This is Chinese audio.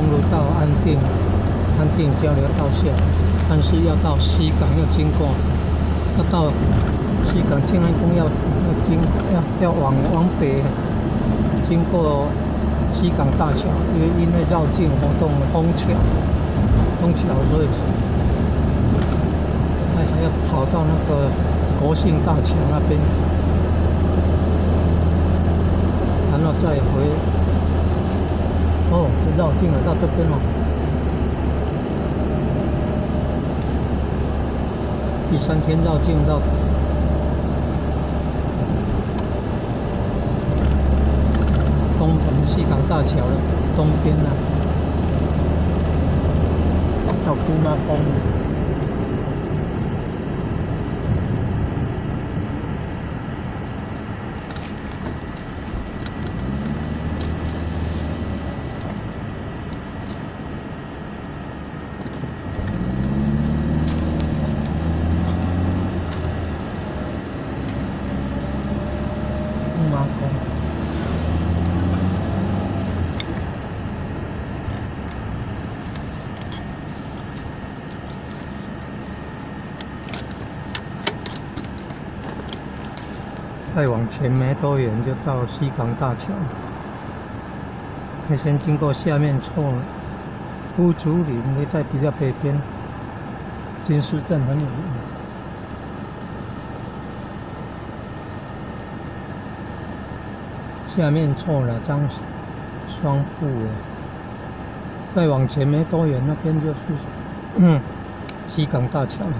路到安定交流道下，但是要到西港要经过，要到西港静安宫要往北经过西港大桥，因为绕境活动封桥，所以还要跑到那个国姓大桥那边，然后再回。哦，就绕境了，到这边了。第3天绕境到西港大桥的东边了，到姑妈宫。再往前没多远就到西港大桥，会先经过下面错乌竹林，会在比较北边，金狮镇很有名。下面错了张双步了，再往前没多远，那边就是西港大桥了。